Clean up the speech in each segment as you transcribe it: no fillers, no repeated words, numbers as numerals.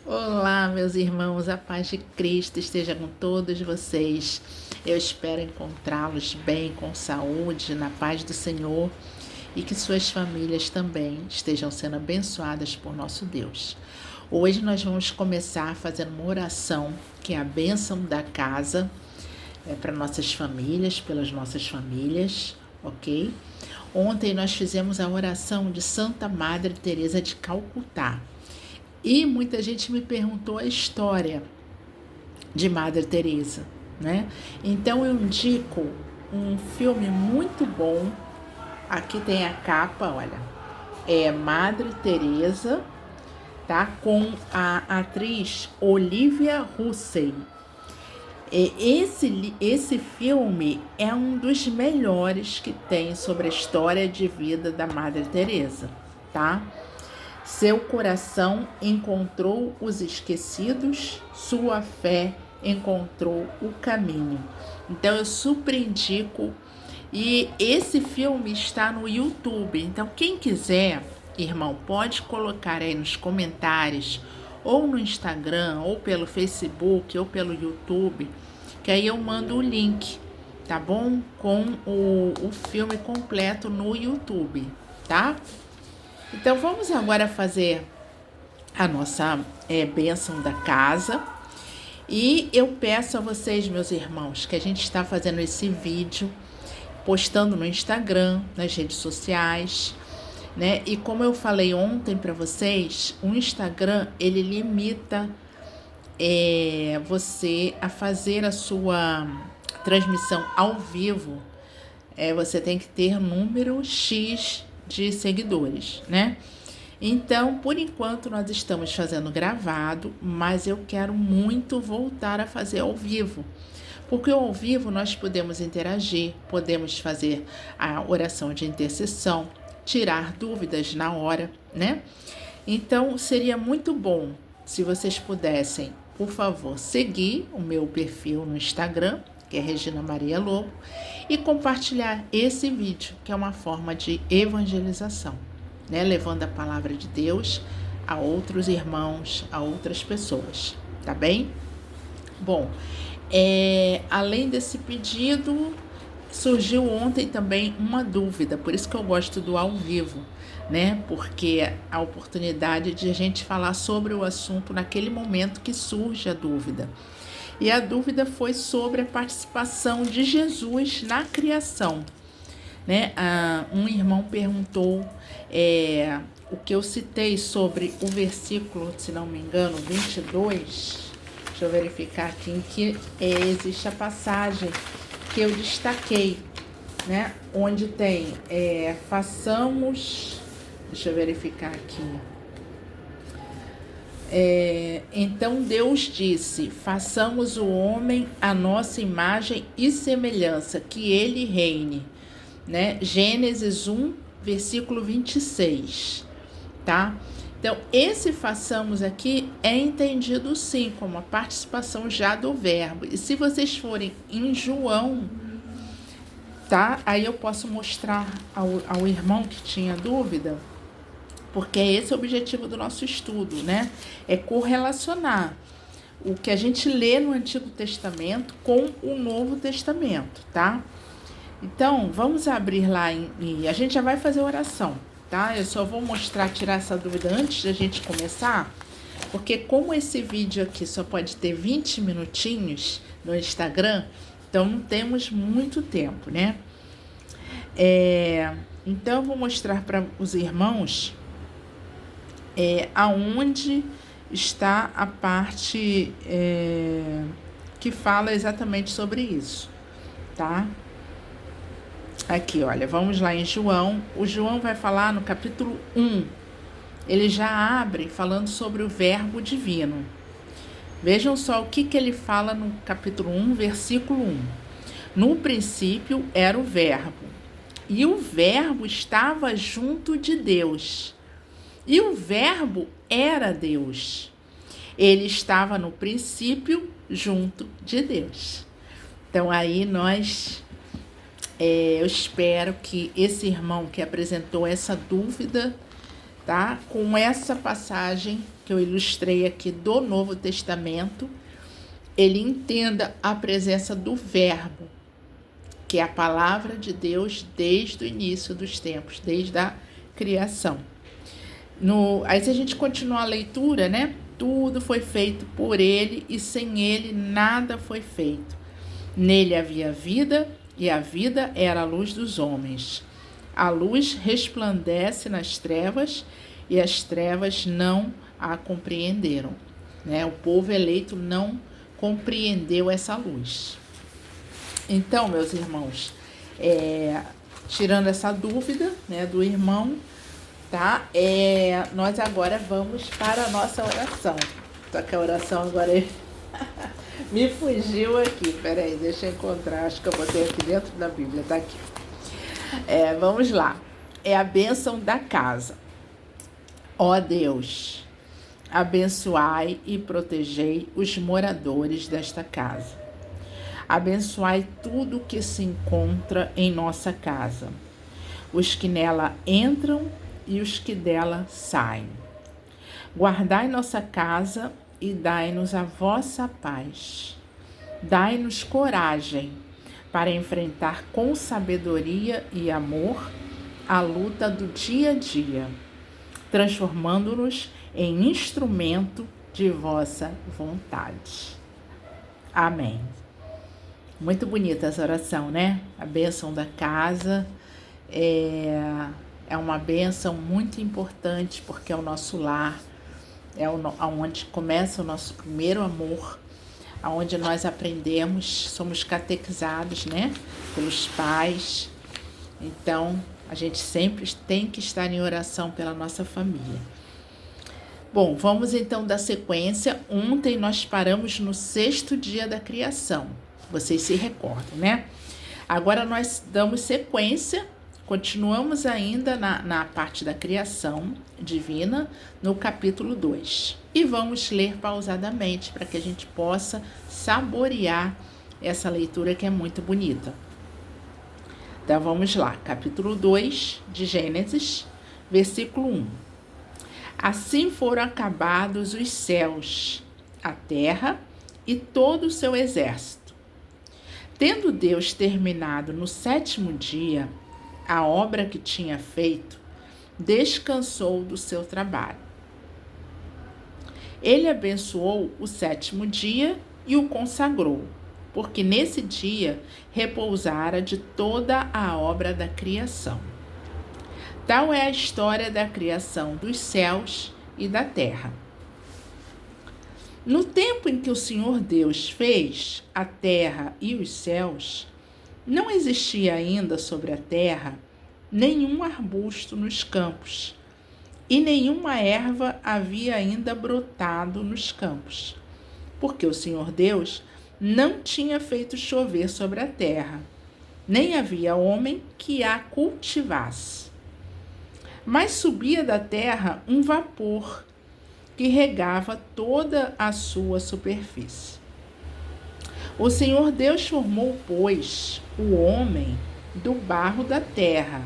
Olá, meus irmãos, a paz de Cristo esteja com todos vocês. Eu espero encontrá-los bem, com saúde, na paz do Senhor e que suas famílias também estejam sendo abençoadas por nosso Deus. Hoje nós vamos começar fazendo uma oração que é a bênção da casa para nossas famílias, pelas nossas famílias, ok? Ontem nós fizemos a oração de Santa Madre Teresa de Calcutá. E muita gente me perguntou a história de Madre Teresa, né? Então eu indico um filme muito bom. Aqui tem a capa, olha. É Madre Teresa, tá? Com a atriz Olivia Hussey. Esse filme é um dos melhores que tem sobre a história de vida da Madre Teresa, tá? Seu coração encontrou os esquecidos, sua fé encontrou o caminho. Então eu super indico. E esse filme está no YouTube. Então quem quiser, irmão, pode colocar aí nos comentários, ou no Instagram, ou pelo Facebook, ou pelo YouTube, que aí eu mando o link, tá bom? Com o filme completo no YouTube, tá? Então vamos agora fazer a nossa bênção da casa. E eu peço a vocês, meus irmãos, que a gente está fazendo esse vídeo, postando no Instagram, nas redes sociais, né? E como eu falei ontem para vocês, o Instagram, ele limita você a fazer a sua transmissão ao vivo. Você tem que ter número X de seguidores, né? Então, por enquanto, nós estamos fazendo gravado, mas eu quero muito voltar a fazer ao vivo. Porque ao vivo nós podemos interagir, podemos fazer a oração de intercessão, tirar dúvidas na hora, né? Então, seria muito bom se vocês pudessem, por favor, seguir o meu perfil no Instagram, que é Regina Maria Lobo, e compartilhar esse vídeo, que é uma forma de evangelização, né? Levando a palavra de Deus a outros irmãos, a outras pessoas, tá bem? Bom, além desse pedido, surgiu ontem também uma dúvida, por isso que eu gosto do ao vivo, né? Porque a oportunidade de a gente falar sobre o assunto naquele momento que surge a dúvida. E a dúvida foi sobre a participação de Jesus na criação, né? Um irmão perguntou o que eu citei sobre o versículo, se não me engano, 22. Deixa eu verificar aqui em que existe a passagem que eu destaquei, né? Onde tem façamos. Deixa eu verificar aqui. Então Deus disse: façamos o homem à nossa imagem e semelhança, que ele reine, né? Gênesis 1, versículo 26, tá? Então, esse façamos aqui é entendido sim como a participação já do verbo. E se vocês forem em João, tá? Aí eu posso mostrar ao irmão que tinha dúvida, porque é esse o objetivo do nosso estudo, né? É correlacionar o que a gente lê no Antigo Testamento com o Novo Testamento, tá? Então, vamos abrir lá e a gente já vai fazer oração, tá? Eu só vou mostrar, tirar essa dúvida antes da gente começar, porque como esse vídeo aqui só pode ter 20 minutinhos no Instagram, então não temos muito tempo, né? Então, eu vou mostrar para os irmãos aonde está a parte que fala exatamente sobre isso, tá? Aqui, olha, vamos lá em João. O João vai falar no capítulo 1. Ele já abre falando sobre o verbo divino. Vejam só o que ele fala no capítulo 1, versículo 1. No princípio era o verbo, e o verbo estava junto de Deus, e o verbo era Deus. Ele estava no princípio junto de Deus. Então aí eu espero que esse irmão que apresentou essa dúvida tá? Com essa passagem que eu ilustrei aqui do Novo Testamento, ele entenda a presença do Verbo, que é a palavra de Deus desde o início dos tempos, desde a criação. Aí se a gente continuar a leitura, né? Tudo foi feito por ele e sem ele nada foi feito. Nele havia vida e a vida era a luz dos homens. A luz resplandece nas trevas e as trevas não a compreenderam, né? O povo eleito não compreendeu essa luz. Então, meus irmãos, tirando essa dúvida, né, do irmão, tá? Nós agora vamos para a nossa oração. Só que a oração agora me fugiu aqui. Peraí, deixa eu encontrar. Acho que eu botei aqui dentro da Bíblia, tá aqui. Vamos lá. É a bênção da casa. Ó Deus, abençoai e protegei os moradores desta casa. Abençoai tudo que se encontra em nossa casa, os que nela entram e os que dela saem. Guardai nossa casa e dai-nos a vossa paz. Dai-nos coragem para enfrentar com sabedoria e amor a luta do dia a dia, transformando-nos em instrumento de vossa vontade. Amém. Muito bonita essa oração, né? A bênção da casa é uma bênção muito importante, porque é o nosso lar, onde começa o nosso primeiro amor, onde nós aprendemos, somos catequizados, né? Pelos pais. Então, a gente sempre tem que estar em oração pela nossa família. Bom, vamos então dar sequência. Ontem nós paramos no 6º dia da criação. Vocês se recordam, né? Agora nós damos sequência, continuamos ainda na parte da criação divina, no capítulo 2. E vamos ler pausadamente para que a gente possa saborear essa leitura que é muito bonita. Então vamos lá, capítulo 2 de Gênesis, versículo 1. Assim foram acabados os céus, a terra e todo o seu exército. Tendo Deus terminado no 7º dia a obra que tinha feito, descansou do seu trabalho. Ele abençoou o 7º dia e o consagrou, porque nesse dia repousara de toda a obra da criação. Tal é a história da criação dos céus e da terra. No tempo em que o Senhor Deus fez a terra e os céus, não existia ainda sobre a terra nenhum arbusto nos campos, e nenhuma erva havia ainda brotado nos campos, porque o Senhor Deus não tinha feito chover sobre a terra, nem havia homem que a cultivasse. Mas subia da terra um vapor que regava toda a sua superfície. O Senhor Deus formou, pois, o homem do barro da terra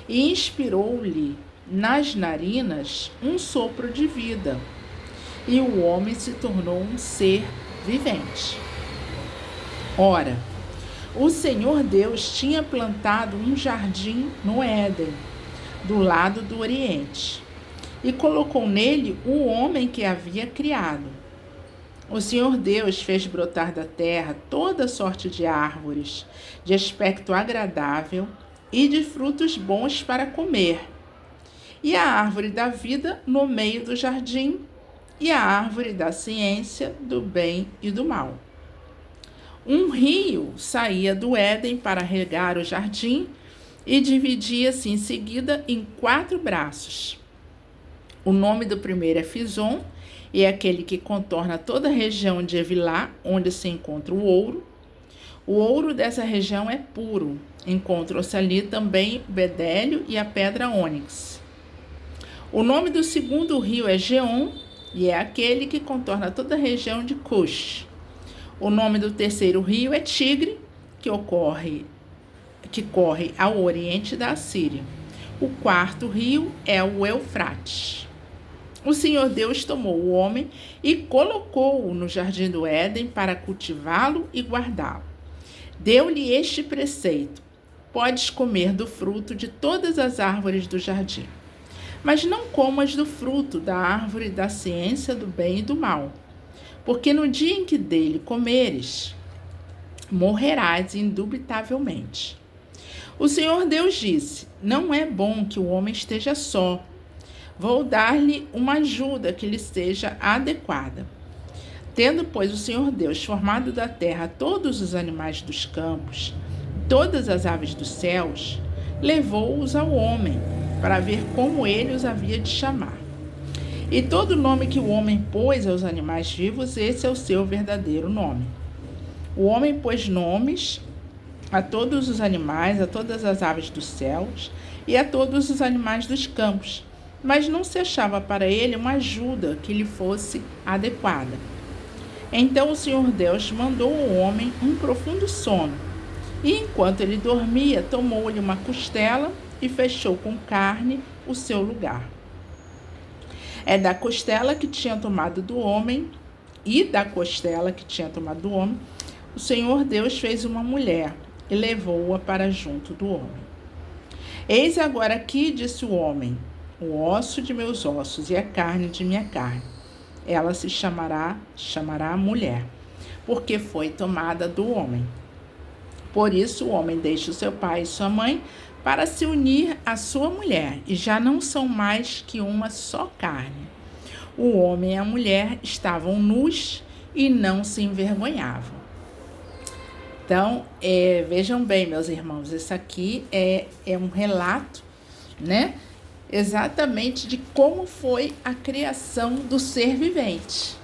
e inspirou-lhe nas narinas um sopro de vida, e o homem se tornou um ser vivente. Ora, o Senhor Deus tinha plantado um jardim no Éden, do lado do Oriente, e colocou nele o homem que havia criado. O Senhor Deus fez brotar da terra toda sorte de árvores, de aspecto agradável e de frutos bons para comer, e a árvore da vida no meio do jardim, e a árvore da ciência do bem e do mal. Um rio saía do Éden para regar o jardim e dividia-se em seguida em 4 braços. O nome do primeiro é Fison, e é aquele que contorna toda a região de Evilá, onde se encontra o ouro. O ouro dessa região é puro. Encontram-se ali também o bedélio e a pedra ônix. O nome do segundo rio é Geom, e é aquele que contorna toda a região de Cush. O nome do terceiro rio é Tigre, que corre ao oriente da Assíria. O quarto rio é o Eufrates. O Senhor Deus tomou o homem e colocou-o no jardim do Éden para cultivá-lo e guardá-lo. Deu-lhe este preceito: podes comer do fruto de todas as árvores do jardim, mas não comas do fruto da árvore da ciência do bem e do mal, porque no dia em que dele comeres, morrerás indubitavelmente. O Senhor Deus disse: não é bom que o homem esteja só. Vou dar-lhe uma ajuda que lhe seja adequada. Tendo, pois, o Senhor Deus formado da terra todos os animais dos campos, todas as aves dos céus, levou-os ao homem, para ver como ele os havia de chamar. E todo nome que o homem pôs aos animais vivos, esse é o seu verdadeiro nome. O homem pôs nomes a todos os animais, a todas as aves dos céus e a todos os animais dos campos, mas não se achava para ele uma ajuda que lhe fosse adequada. Então o Senhor Deus mandou ao homem um profundo sono, e enquanto ele dormia, tomou-lhe uma costela e fechou com carne o seu lugar. É da costela que tinha tomado do homem, o Senhor Deus fez uma mulher e levou-a para junto do homem. Eis agora aqui, disse o homem, o osso de meus ossos e a carne de minha carne. Ela se chamará mulher, porque foi tomada do homem. Por isso o homem deixa o seu pai e sua mãe para se unir à sua mulher, e já não são mais que uma só carne. O homem e a mulher estavam nus e não se envergonhavam. Então, vejam bem, meus irmãos, isso aqui é um relato, né? Exatamente de como foi a criação do ser vivente,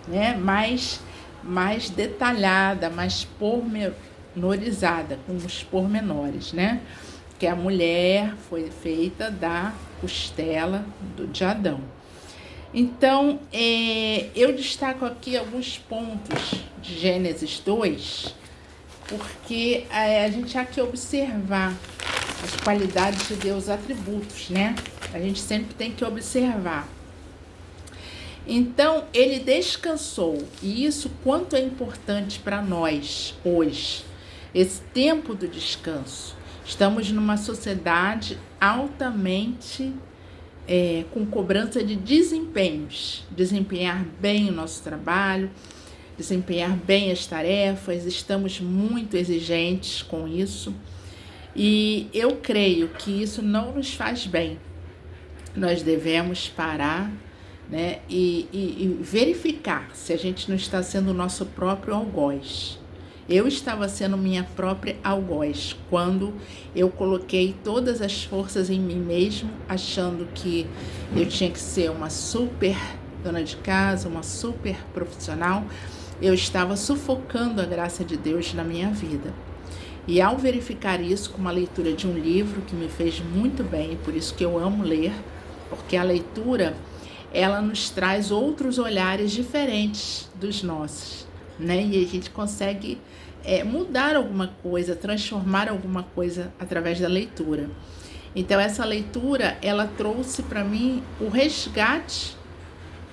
né? Mais detalhada, mais pormenorizada, com os pormenores, né? Que a mulher foi feita da costela de Adão. Então, eu destaco aqui alguns pontos de Gênesis 2, porque a gente há que observar as qualidades de Deus, os atributos, né? A gente sempre tem que observar. Então, ele descansou, e isso quanto é importante para nós hoje, esse tempo do descanso. Estamos numa sociedade altamente com cobrança de desempenhos, desempenhar bem o nosso trabalho, desempenhar bem as tarefas, estamos muito exigentes com isso. E eu creio que isso não nos faz bem. Nós devemos parar, né, e verificar se a gente não está sendo o nosso próprio algoz. Eu estava sendo minha própria algoz quando eu coloquei todas as forças em mim mesmo, achando que eu tinha que ser uma super dona de casa, uma super profissional. Eu estava sufocando a graça de Deus na minha vida. E ao verificar isso com uma leitura de um livro que me fez muito bem, por isso que eu amo ler, porque a leitura, ela nos traz outros olhares diferentes dos nossos, né? E a gente consegue mudar alguma coisa, transformar alguma coisa através da leitura. Então essa leitura, ela trouxe para mim o resgate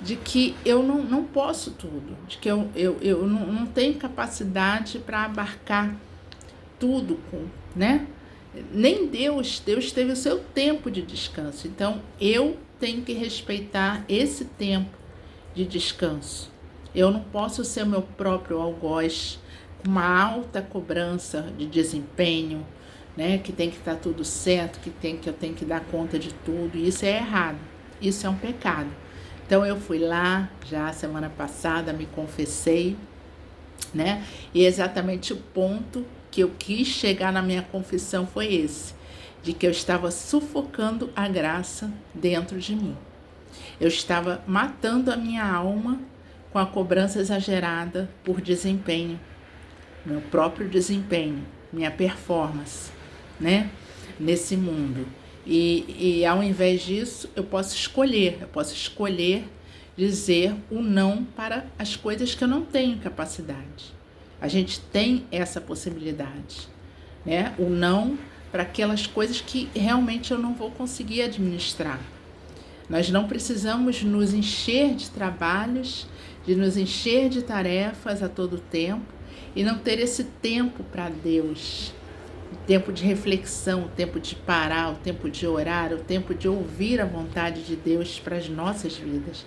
de que eu não posso tudo, de que eu não tenho capacidade para abarcar tudo, né? Nem Deus teve o seu tempo de descanso, então eu tenho que respeitar esse tempo de descanso. Eu não posso ser meu próprio algoz, com uma alta cobrança de desempenho, né? Que tem que estar tudo certo, que eu tenho que dar conta de tudo, e isso é errado, isso é um pecado. Então eu fui lá, já semana passada, me confessei, né? E exatamente o ponto que eu quis chegar na minha confissão foi esse, de que eu estava sufocando a graça dentro de mim. Eu estava matando a minha alma com a cobrança exagerada por desempenho, meu próprio desempenho, minha performance, né, nesse mundo. E ao invés disso, eu posso escolher dizer o não para as coisas que eu não tenho capacidade. A gente tem essa possibilidade, né? O não para aquelas coisas que realmente eu não vou conseguir administrar. Nós não precisamos nos encher de trabalhos, de nos encher de tarefas a todo tempo e não ter esse tempo para Deus. O tempo de reflexão, o tempo de parar, o tempo de orar, o tempo de ouvir a vontade de Deus para as nossas vidas.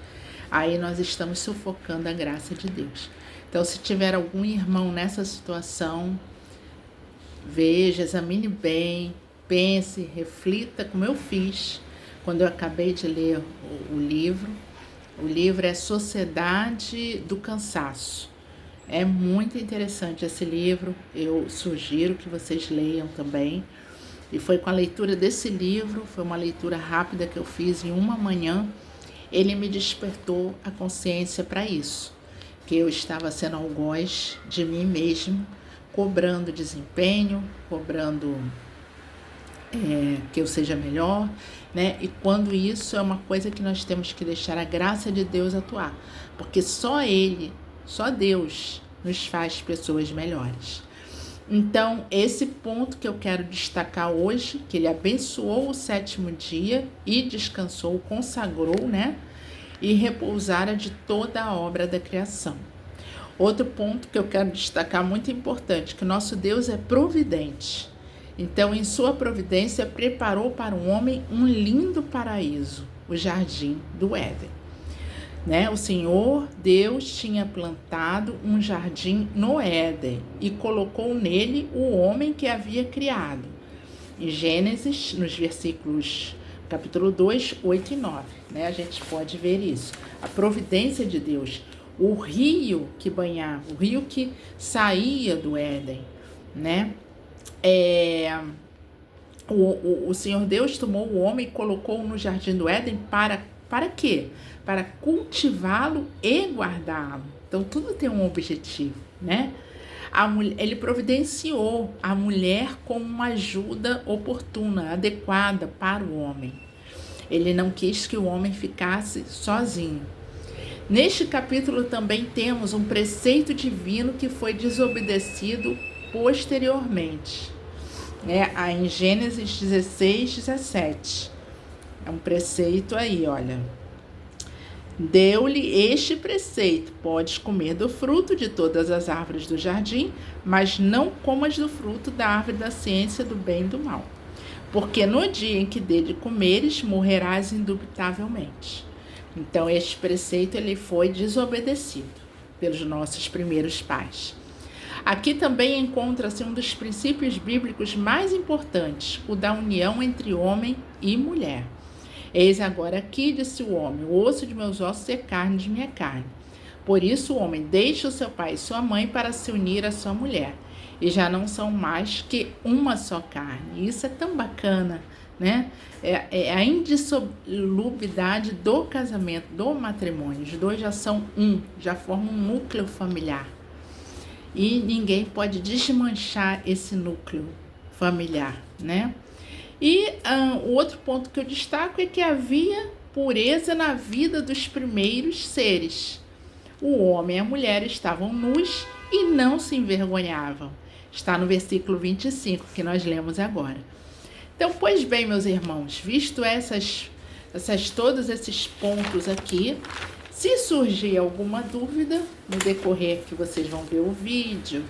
Aí nós estamos sufocando a graça de Deus. Então, se tiver algum irmão nessa situação, veja, examine bem, pense, reflita como eu fiz quando eu acabei de ler o livro. O livro é Sociedade do Cansaço. É muito interessante esse livro, eu sugiro que vocês leiam também. E foi com a leitura desse livro, foi uma leitura rápida que eu fiz em uma manhã, ele me despertou a consciência para isso, que eu estava sendo algoz de mim mesmo, cobrando desempenho, cobrando que eu seja melhor, né? E quando isso é uma coisa que nós temos que deixar a graça de Deus atuar, porque só Ele, só Deus nos faz pessoas melhores. Então, esse ponto que eu quero destacar hoje, que Ele abençoou o 7º dia e descansou, consagrou, né? E repousara de toda a obra da criação. Outro ponto que eu quero destacar muito importante, que o nosso Deus é providente. Então, em sua providência, preparou para o homem um lindo paraíso, o jardim do Éden. Né? O Senhor Deus tinha plantado um jardim no Éden e colocou nele o homem que havia criado. Em Gênesis, nos versículos capítulo 2, 8 e 9, né? A gente pode ver isso. A providência de Deus, o rio que banhava, o rio que saía do Éden, né? O Senhor Deus tomou o homem e colocou no jardim do Éden para quê? Para cultivá-lo e guardá-lo. Então, tudo tem um objetivo, né? Ele providenciou a mulher como uma ajuda oportuna, adequada para o homem. Ele não quis que o homem ficasse sozinho. Neste capítulo também temos um preceito divino que foi desobedecido posteriormente, né? Em Gênesis 16, 17. É um preceito aí, olha. Deu-lhe este preceito: podes comer do fruto de todas as árvores do jardim, mas não comas do fruto da árvore da ciência do bem e do mal. Porque no dia em que dele comeres, morrerás indubitavelmente. Então, este preceito ele foi desobedecido pelos nossos primeiros pais. Aqui também encontra-se um dos princípios bíblicos mais importantes, o da união entre homem e mulher. Eis agora aqui, disse o homem, o osso de meus ossos e a carne de minha carne. Por isso o homem deixa o seu pai e sua mãe para se unir à sua mulher, e já não são mais que uma só carne. Isso é tão bacana, né? É a indissolubilidade do casamento, do matrimônio. Os dois já são um, já formam um núcleo familiar. E ninguém pode desmanchar esse núcleo familiar, né? E o outro ponto que eu destaco é que havia pureza na vida dos primeiros seres. O homem e a mulher estavam nus e não se envergonhavam. Está no versículo 25, que nós lemos agora. Então, pois bem, meus irmãos, visto todos esses pontos aqui, se surgir alguma dúvida no decorrer que vocês vão ver o vídeo,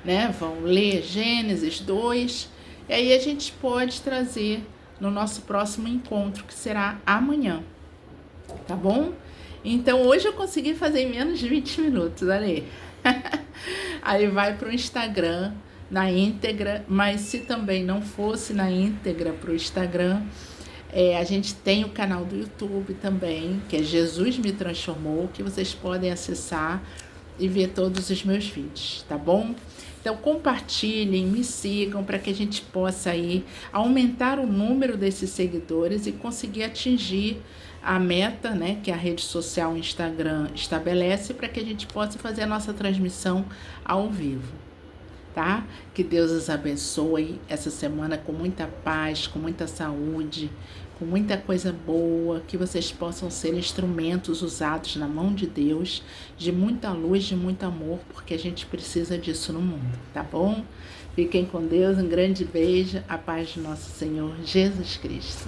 né, vão ler Gênesis 2, e aí a gente pode trazer no nosso próximo encontro, que será amanhã, tá bom? Então, hoje eu consegui fazer em menos de 20 minutos, olha aí. Aí vai para o Instagram, na íntegra, mas se também não fosse na íntegra para o Instagram, a gente tem o canal do YouTube também, que é Jesus Me Transformou, que vocês podem acessar e ver todos os meus vídeos, tá bom? Então, compartilhem, me sigam para que a gente possa aí aumentar o número desses seguidores e conseguir atingir a meta, né, que a rede social Instagram estabelece para que a gente possa fazer a nossa transmissão ao vivo, tá? Que Deus os abençoe essa semana com muita paz, com muita saúde, com muita coisa boa, que vocês possam ser instrumentos usados na mão de Deus, de muita luz, de muito amor, porque a gente precisa disso no mundo, tá bom? Fiquem com Deus, um grande beijo, a paz de nosso Senhor Jesus Cristo.